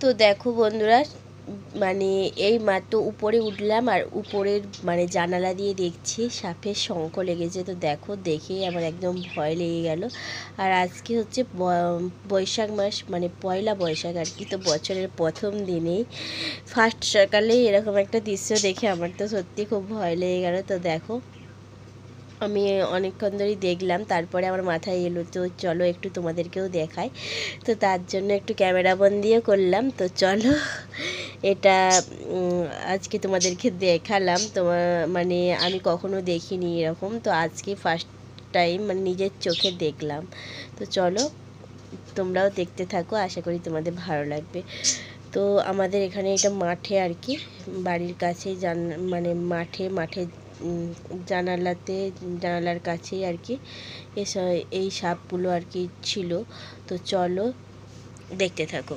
তো দেখো বন্ধুরা, মানে এই মাত্র উপরে উঠলাম আর উপরের মানে জানালা দিয়ে দেখছি সাপের শঙ্খ লেগেছে। তো দেখো, দেখেই আমার একদম ভয় লেগে গেল। আর আজকে হচ্ছে বৈশাখ মাস, মানে পয়লা বৈশাখ আর কি। তো বছরের প্রথম দিনেই ফার্স্ট সকালেই এরকম একটা দৃশ্য দেখে আমার তো সত্যি খুব ভয় লেগে গেল। তো দেখো, আমি অনেকক্ষণ ধরেই দেখলাম, তারপরে আমার মাথায় এলো তো চলো একটু তোমাদেরকেও দেখাই। তো তার জন্য একটু ক্যামেরা বন্দিও করলাম। তো চলো, এটা আজকে তোমাদেরকে দেখালাম। তোমার মানে আমি কখনো দেখিনি এরকম, তো আজকে ফার্স্ট টাইম মানে নিজের চোখে দেখলাম। তো চলো তোমরাও দেখতে থাকো, আশা করি তোমাদের ভালো লাগবে। তো আমাদের এখানে এটা মাঠে আর কি, বাড়ির কাছেই মানে মাঠে মাঠে জানালাতে, জানালার কাছেই আর কি এই সাপগুলো আর কি ছিল। তো চলো দেখতে থাকো।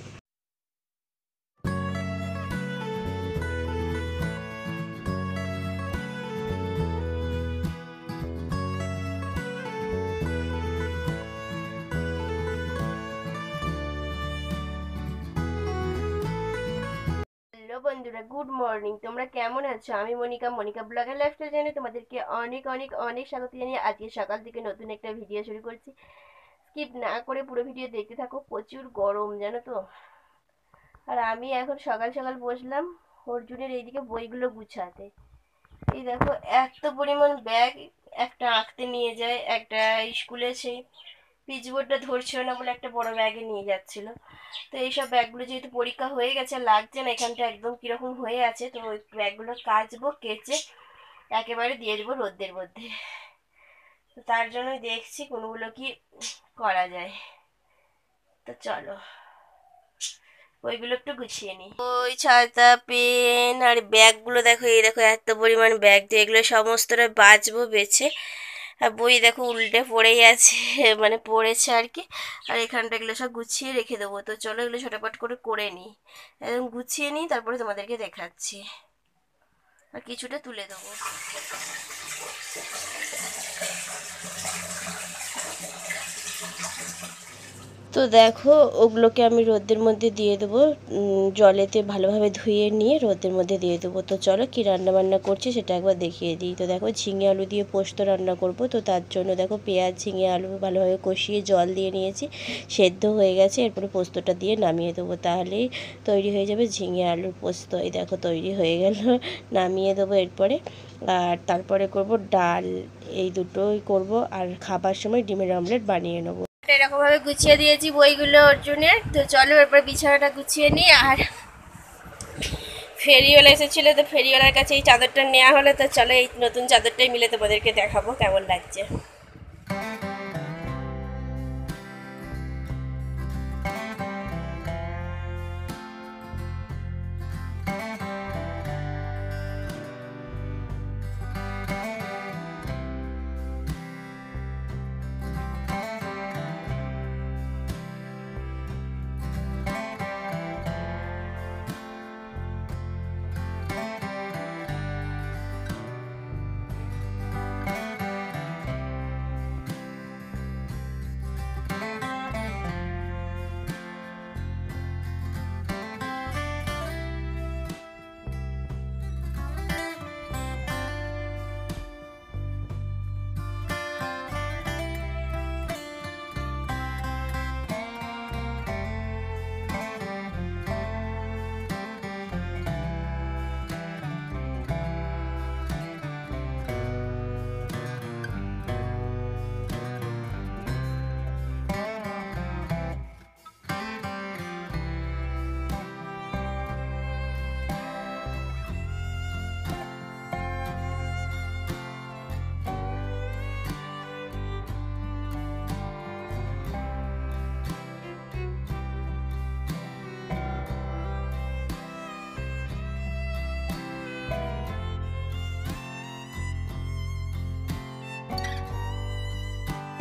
হ্যালো বন্ধুরা, গুড মর্নিং। তোমরা কেমন আছো? আমি মনিকা, মনিকা ব্লগের লাইফস্টাইল জানিয়ে তোমাদেরকে অনেক অনেক অনেক স্বাগত জানিয়ে আজকে সকাল থেকে নতুন একটা ভিডিও শুরু করছি। স্কিপ না করে পুরো ভিডিও দেখতে থাকো। প্রচুর গরম জানো তো। আর আমি এখন সকাল সকাল বসলাম অর্জুনের এইদিকে বইগুলো গুছাতে। এই দেখো, এত পরিমাণ ব্যাগ। একটা আঁকতে নিয়ে যায়, একটা স্কুলে সেই পিচবোর্ডটা ধরছিল না বলে একটা বড় ব্যাগে নিয়ে যাচ্ছিল। তো এইসব ব্যাগগুলো যেহেতু পরীক্ষা হয়ে গেছে, লাগছে না, এখানটা একদম কিরকম হয়ে আছে। তো ওই ব্যাগগুলো কাচবো, কেচে একেবারে দিয়ে দেবো রোদ্রের মধ্যে। তো তার জন্য দেখছি কোনগুলো কি করা যায়। তো চলো ওইগুলো একটু গুছিয়ে নিই। ওই ছাতা, পেন আর ব্যাগগুলো দেখো, এই দেখো এত পরিমাণ ব্যাগ, তো এগুলো সমস্তটা বাছবো বেছে। আর বই দেখো উল্টে পড়েই আছে মানে পড়েছে আর কি। আর এখানটা এগুলো সব গুছিয়ে রেখে দেবো। তো চলো এগুলো ছোটপাট করে করে নিই, একদম গুছিয়ে নিই, তারপরে তোমাদেরকে দেখাচ্ছি। আর কিছুটা তুলে দেবো। তো দেখো, ওগুলোকে আমি রোদের মধ্যে দিয়ে দেবো, জলেতে ভালোভাবে ধুয়ে নিয়ে রোদের মধ্যে দিয়ে দেবো। তো চলো কি রান্না বান্না করছি সেটা একবার দেখিয়ে দিই। তো দেখো, ঝিঙে আলু দিয়ে পোস্ত রান্না করব। তো তার জন্য দেখো পেঁয়াজ, ঝিঙে আলু ভালোভাবে কষিয়ে জল দিয়ে নিয়েছি, সেদ্ধ হয়ে গেছে। এরপরে পোস্তটা দিয়ে নামিয়ে দেবো, তাহলেই তৈরি হয়ে যাবে ঝিঙে আলুর পোস্ত। এই দেখো তৈরি হয়ে গেল, নামিয়ে দেবো এরপরে। আর তারপরে করব ডাল, এই দুটোই করব। আর খাবার সময় ডিমের অমলেট বানিয়ে নেবো। এরকম ভাবে গুছিয়ে দিয়েছি বইগুলো অর্জুনের। তো চলো এরপর বিছানাটা গুছিয়ে নিই। আর ফেরিওয়ালা এসেছিল, তো ফেরিওয়ালার কাছে এই চাদরটা নেওয়া হলো। তো চলো এই নতুন চাদরটাই মিলে তোমাদেরকে দেখাবো কেমন লাগছে।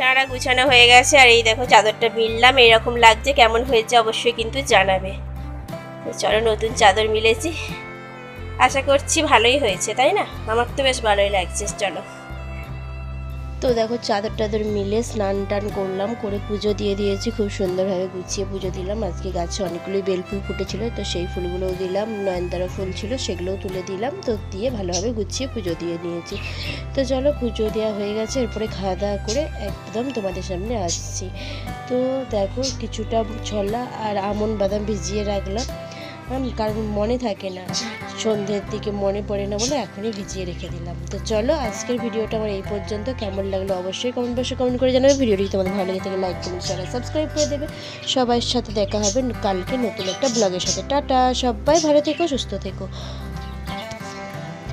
চারা গুছানো হয়ে গেছে। আর এই দেখো চাদরটা মিললাম, এরকম লাগছে, কেমন হয়েছে অবশ্যই কিন্তু জানাবে। তো চলো নতুন চাদর মিলেছি, আশা করছি ভালোই হয়েছে, তাই না? আমার তো বেশ ভালোই লাগছে। চলো তো দেখো চাদর টাদর মিলে স্নান টান করলাম, করে পুজো দিয়ে দিয়েছি, খুব সুন্দরভাবে গুছিয়ে পুজো দিলাম। আজকে গাছে অনেকগুলোই বেলফুল ফুটেছিল, তো সেই ফুলগুলোও দিলাম, নয়নতারা ফুল ছিল সেগুলোও তুলে দিলাম, তো দিয়ে ভালোভাবে গুছিয়ে পুজো দিয়ে নিয়েছি। তো চলো পুজো দেওয়া হয়ে গেছে, এরপরে খাওয়া দাওয়া করে একদম তোমাদের সামনে আসছি। তো দেখো কিছুটা ছোলা আর আমন্ড বাদাম ভিজিয়ে রাখলাম, কারণ মনে থাকে না, সন্ধ্যের দিকে মনে পড়ে না বলে এখনই ভিজিয়ে রেখে দিলাম। তো চলো আজকের ভিডিওটা আমার এই পর্যন্ত, কেমন লাগলো অবশ্যই কমেন্ট বক্সে কমেন্ট করে জানাবে। ভিডিওটি তোমাদের ভালো লেগে থাকে লাইক কমেন্ট শেয়ার সাবস্ক্রাইব করে দেবে। সবার সাথে দেখা হবে কালকে নতুন একটা ব্লগের সাথে। টাটা, সবাই ভালো থেকো, সুস্থ থেকো।